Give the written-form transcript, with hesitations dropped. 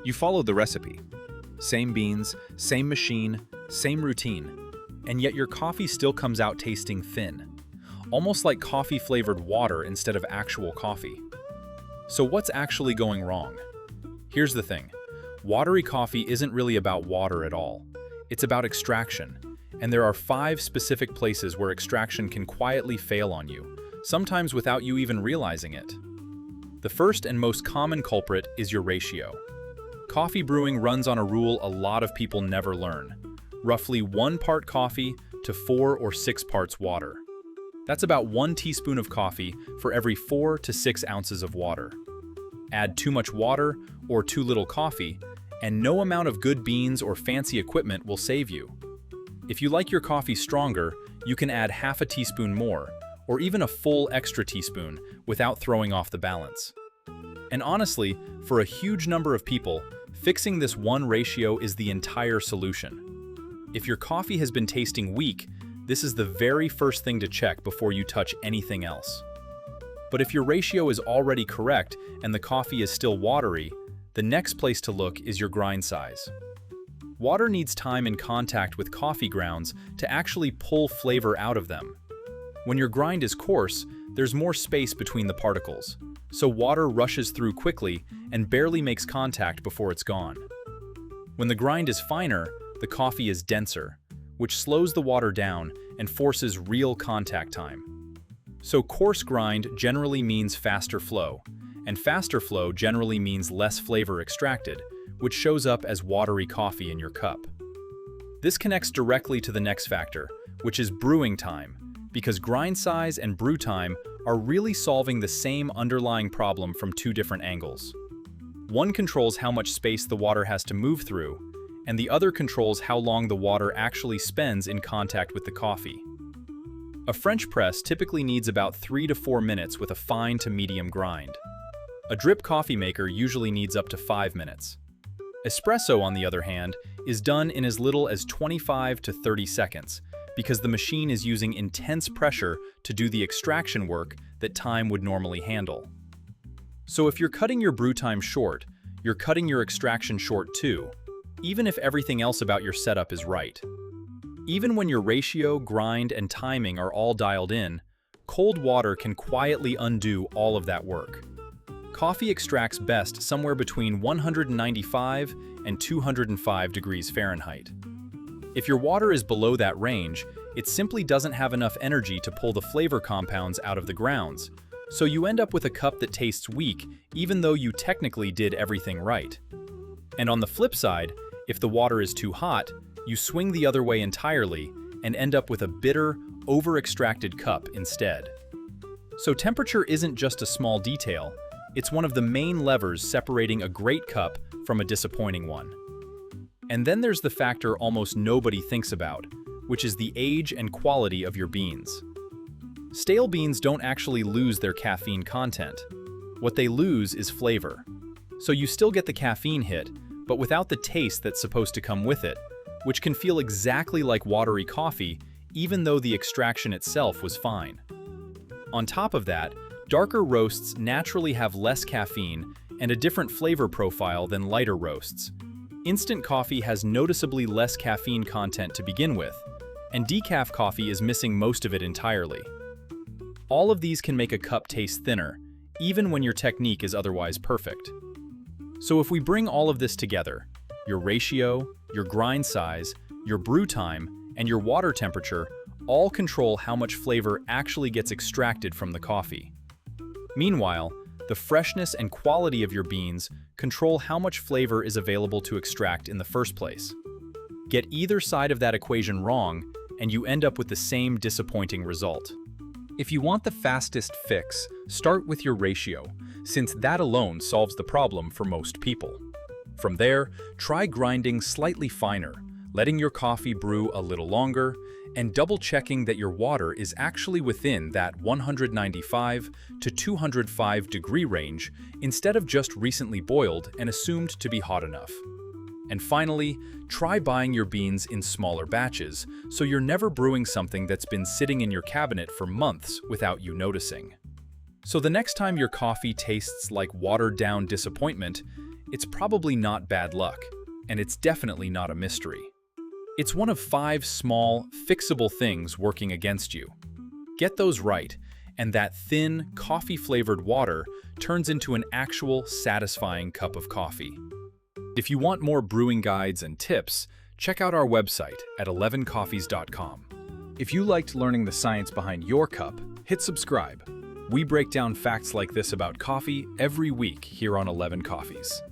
You followed the recipe. Same beans, same machine, same routine, and yet your coffee still comes out tasting thin. Almost like coffee-flavored water instead of actual coffee. So what's actually going wrong? Here's the thing. Watery coffee isn't really about water at all. It's about extraction, and there are 5 specific places where extraction can quietly fail on you, sometimes without you even realizing it. The first and most common culprit is your ratio. Coffee brewing runs on a rule a lot of people never learn. Roughly 1 part coffee to 4 or 6 parts water. That's about 1 teaspoon of coffee for every 4 to 6 ounces of water. Add too much water or too little coffee, and no amount of good beans or fancy equipment will save you. If you like your coffee stronger, you can add half a teaspoon more, or even a full extra teaspoon without throwing off the balance. And honestly, for a huge number of people, fixing this one ratio is the entire solution. If your coffee has been tasting weak, this is the very first thing to check before you touch anything else. But if your ratio is already correct and the coffee is still watery, the next place to look is your grind size. Water needs time in contact with coffee grounds to actually pull flavor out of them. When your grind is coarse, there's more space between the particles, so water rushes through quickly and barely makes contact before it's gone. When the grind is finer, the coffee is denser, which slows the water down and forces real contact time. So coarse grind generally means faster flow, and faster flow generally means less flavor extracted, which shows up as watery coffee in your cup. This connects directly to the next factor, which is brewing time, because grind size and brew time are really solving the same underlying problem from 2 different angles. One controls how much space the water has to move through, and the other controls how long the water actually spends in contact with the coffee. A French press typically needs about 3 to 4 minutes with a fine to medium grind. A drip coffee maker usually needs up to 5 minutes. Espresso, on the other hand, is done in as little as 25 to 30 seconds, because the machine is using intense pressure to do the extraction work that time would normally handle. So if you're cutting your brew time short, you're cutting your extraction short too, even if everything else about your setup is right. Even when your ratio, grind, and timing are all dialed in, cold water can quietly undo all of that work. Coffee extracts best somewhere between 195 and 205 degrees Fahrenheit. If your water is below that range, it simply doesn't have enough energy to pull the flavor compounds out of the grounds, so you end up with a cup that tastes weak even though you technically did everything right. And on the flip side, if the water is too hot, you swing the other way entirely and end up with a bitter, over-extracted cup instead. So temperature isn't just a small detail, it's one of the main levers separating a great cup from a disappointing one. And then there's the factor almost nobody thinks about, which is the age and quality of your beans. Stale beans don't actually lose their caffeine content. What they lose is flavor. So you still get the caffeine hit, but without the taste that's supposed to come with it, which can feel exactly like watery coffee, even though the extraction itself was fine. On top of that, darker roasts naturally have less caffeine and a different flavor profile than lighter roasts. Instant coffee has noticeably less caffeine content to begin with, and decaf coffee is missing most of it entirely. All of these can make a cup taste thinner, even when your technique is otherwise perfect. So if we bring all of this together, your ratio, your grind size, your brew time, and your water temperature all control how much flavor actually gets extracted from the coffee. Meanwhile, the freshness and quality of your beans control how much flavor is available to extract in the first place. Get either side of that equation wrong, and you end up with the same disappointing result. If you want the fastest fix, start with your ratio, since that alone solves the problem for most people. From there, try grinding slightly finer, letting your coffee brew a little longer, and double-checking that your water is actually within that 195 to 205 degree range instead of just recently boiled and assumed to be hot enough. And finally, try buying your beans in smaller batches so you're never brewing something that's been sitting in your cabinet for months without you noticing. So the next time your coffee tastes like watered-down disappointment, it's probably not bad luck, and it's definitely not a mystery. It's one of 5 small, fixable things working against you. Get those right, and that thin, coffee-flavored water turns into an actual, satisfying cup of coffee. If you want more brewing guides and tips, check out our website at 11coffees.com. If you liked learning the science behind your cup, hit subscribe. We break down facts like this about coffee every week here on 11 Coffees.